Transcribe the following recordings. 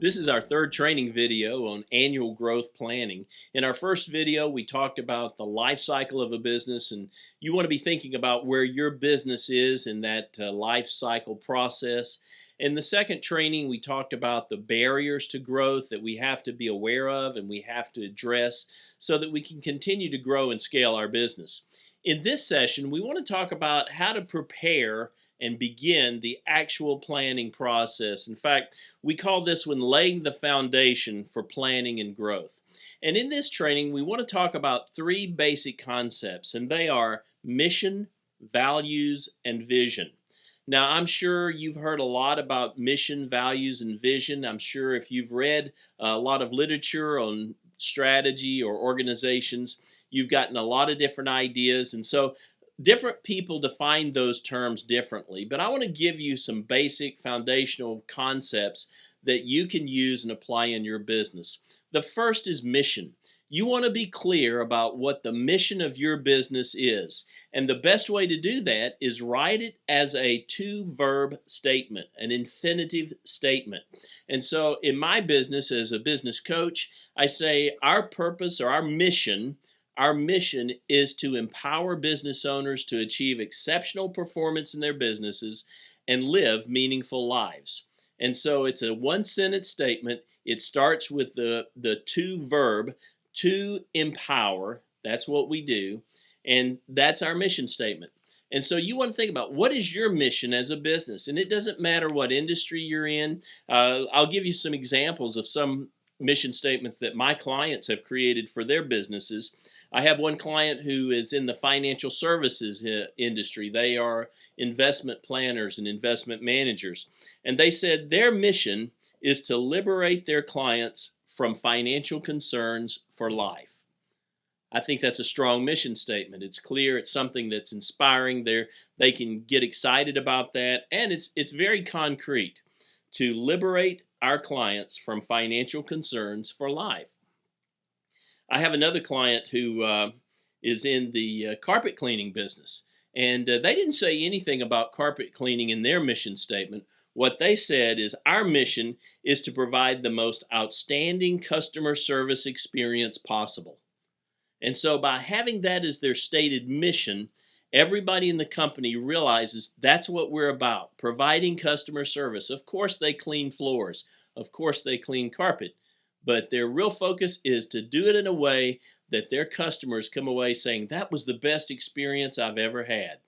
This is our third training video on annual growth planning. In our first video, we talked about the life cycle of a business, and you want to be thinking about where your business is in that life cycle process. In the second training, we talked about the barriers to growth that we have to be aware of and we have to address so that we can continue to grow and scale our business. In this session, we want to talk about how to prepare and begin the actual planning process. In fact, we call this one laying the foundation for planning and growth. And in this training, we want to talk about three basic concepts, and they are mission, values, and vision. Now, I'm sure you've heard a lot about mission, values, and vision. I'm sure if you've read a lot of literature on strategy or organizations, you've gotten a lot of different ideas. And so different people define those terms differently, but I want to give you some basic foundational concepts that you can use and apply in your business. The first is mission. You want to be clear about what the mission of your business is. And the best way to do that is write it as a two-verb statement, an infinitive statement. And so in my business as a business coach, I say our purpose or our mission is to empower business owners to achieve exceptional performance in their businesses and live meaningful lives. And so it's a one-sentence statement. It starts with the to-verb, to empower. That's what we do. And that's our mission statement. And so you want to think about what is your mission as a business. And it doesn't matter what industry you're in. I'll give you some examples of some mission statements that my clients have created for their businesses. I have one client who is in the financial services industry. They are investment planners and investment managers. And they said their mission is to liberate their clients from financial concerns for life. I think that's a strong mission statement. It's clear, it's something that's inspiring. They can get excited about that, and it's very concrete to liberate our clients from financial concerns for life. I have another client who is in the carpet cleaning business, and they didn't say anything about carpet cleaning in their mission statement. What they said is our mission is to provide the most outstanding customer service experience possible. And so by having that as their stated mission, everybody in the company realizes that's what we're about, providing customer service. Of course they clean floors. Of course they clean carpet. But their real focus is to do it in a way that their customers come away saying, that was the best experience I've ever had.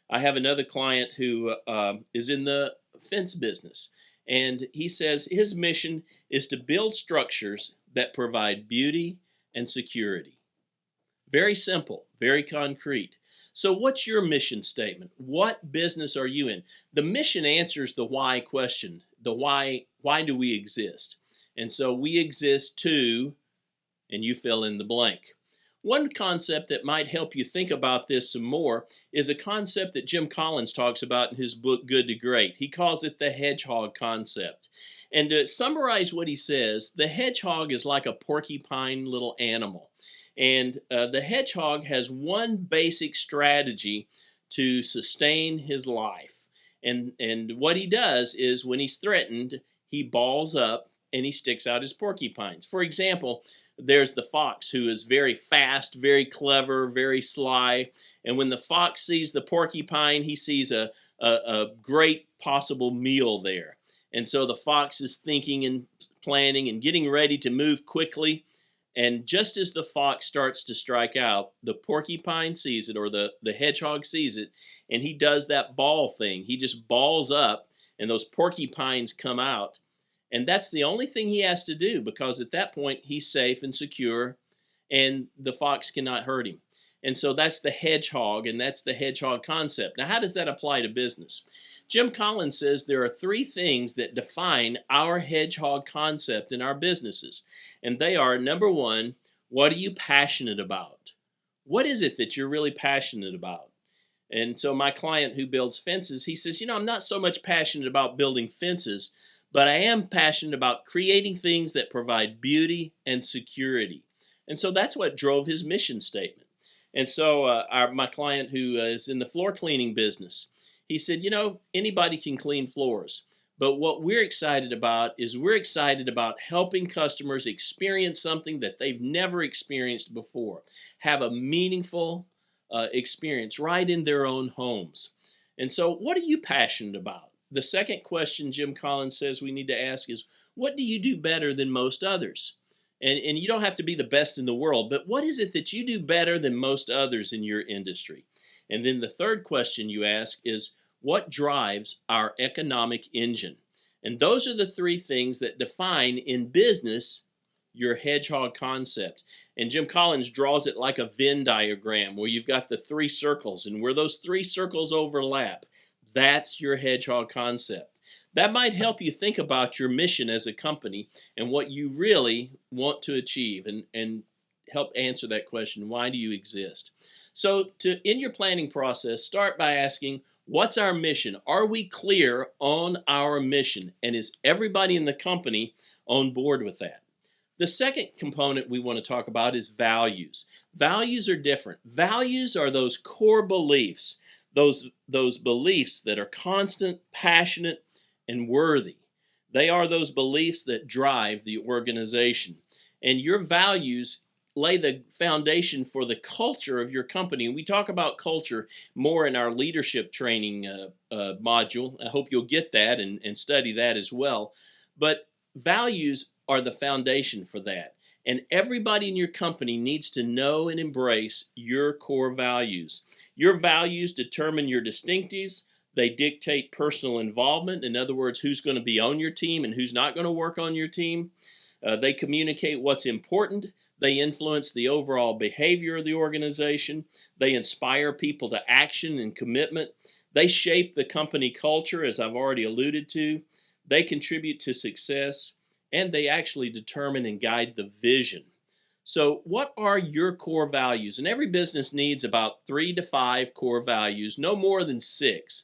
I have another client who is in the fence business. And he says his mission is to build structures that provide beauty and security. Very simple, very concrete. So what's your mission statement? What business are you in? The mission answers the why question. The why do we exist? And so we exist to, and you fill in the blank. One concept that might help you think about this some more is a concept that Jim Collins talks about in his book, Good to Great. He calls it the hedgehog concept. And to summarize what he says, the hedgehog is like a porcupine little animal. And the hedgehog has one basic strategy to sustain his life. And what he does is when he's threatened, he balls up and he sticks out his porcupines. For example, there's the fox who is very fast, very clever, very sly. And when the fox sees the porcupine, he sees a great possible meal there. And so the fox is thinking and planning and getting ready to move quickly. And just as the fox starts to strike out, the porcupine sees it, or the hedgehog sees it, and he does that ball thing. He just balls up, and those porcupines come out. And that's the only thing he has to do, because at that point he's safe and secure and the fox cannot hurt him. And so that's the hedgehog, and that's the hedgehog concept. Now, how does that apply to business? Jim Collins says there are three things that define our hedgehog concept in our businesses. And they are, number one, what are you passionate about? What is it that you're really passionate about? And so my client who builds fences, he says, I'm not so much passionate about building fences, but I am passionate about creating things that provide beauty and security. And so that's what drove his mission statement. And so my client who is in the floor cleaning business, he said, anybody can clean floors, But what we're excited about is we're excited about helping customers experience something that they've never experienced before, have a meaningful experience right in their own homes. And so, what are you passionate about? The second question Jim Collins says we need to ask is, what do you do better than most others? And you don't have to be the best in the world, but what is it that you do better than most others in your industry? And then the third question you ask is, what drives our economic engine? And those are the three things that define in business your hedgehog concept. And Jim Collins draws it like a Venn diagram where you've got the three circles, and where those three circles overlap, that's your hedgehog concept. That might help you think about your mission as a company and what you really want to achieve, and help answer that question, why do you exist? So in your planning process, start by asking, what's our mission? Are we clear on our mission? And is everybody in the company on board with that? The second component we want to talk about is values. Values are different. Values are those core beliefs, those beliefs that are constant, passionate, and worthy. They are those beliefs that drive the organization. And your values lay the foundation for the culture of your company. And we talk about culture more in our leadership training module. I hope you'll get that and study that as well. But values are the foundation for that. And everybody in your company needs to know and embrace your core values. Your values determine your distinctives. They dictate personal involvement. In other words, who's going to be on your team and who's not going to work on your team. They communicate what's important. They influence the overall behavior of the organization. They inspire people to action and commitment. They shape the company culture, as I've already alluded to. They contribute to success, and they actually determine and guide the vision. So what are your core values? And every business needs about 3 to 5 core values, no more than 6.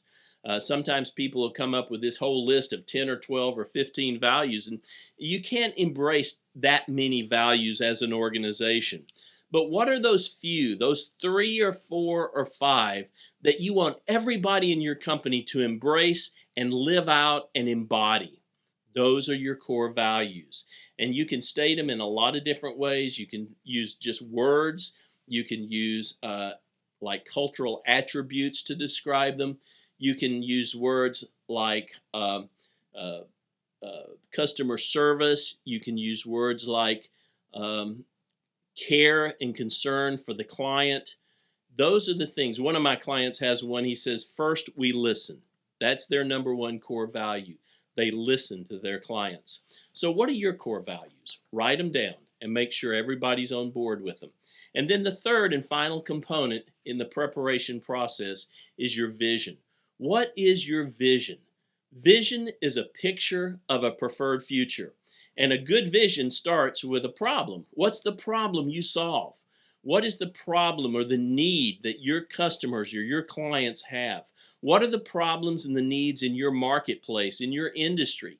Sometimes people will come up with this whole list of 10 or 12 or 15 values, and you can't embrace that many values as an organization. But what are those few, those 3 or 4 or 5 that you want everybody in your company to embrace and live out and embody? Those are your core values. And you can state them in a lot of different ways. You can use just words. You can use like cultural attributes to describe them. You can use words like customer service. You can use words like care and concern for the client. Those are the things. One of my clients has one, he says, first we listen. That's their number one core value. They listen to their clients. So what are your core values? Write them down and make sure everybody's on board with them. And then the third and final component in the preparation process is your vision. What is your vision? Vision is a picture of a preferred future. And a good vision starts with a problem. What's the problem you solve? What is the problem or the need that your customers or your clients have? What are the problems and the needs in your marketplace, in your industry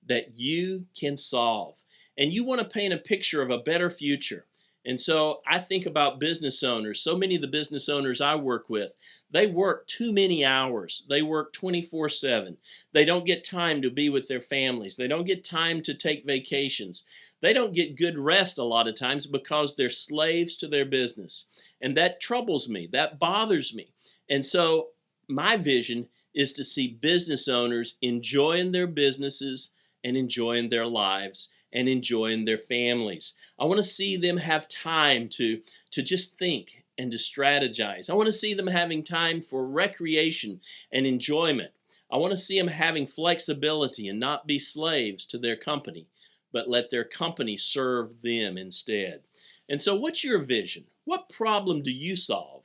that you can solve? And you want to paint a picture of a better future. And so I think about business owners. So many of the business owners I work with, they work too many hours. They work 24/7. They don't get time to be with their families. They don't get time to take vacations. They don't get good rest a lot of times because they're slaves to their business. And that troubles me. That bothers me. And so my vision is to see business owners enjoying their businesses and enjoying their lives and enjoying their families. I want to see them have time to just think and to strategize. I want to see them having time for recreation and enjoyment. I want to see them having flexibility and not be slaves to their company, but let their company serve them instead. And so what's your vision? What problem do you solve?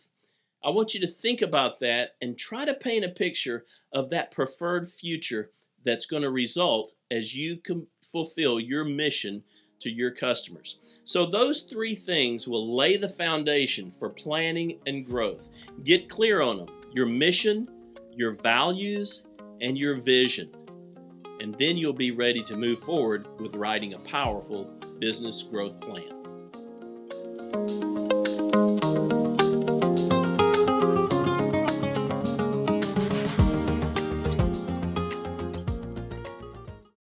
I want you to think about that and try to paint a picture of that preferred future that's going to result as you fulfill your mission to your customers. So those 3 things will lay the foundation for planning and growth. Get clear on them: your mission, your values, and your vision. And then you'll be ready to move forward with writing a powerful business growth plan.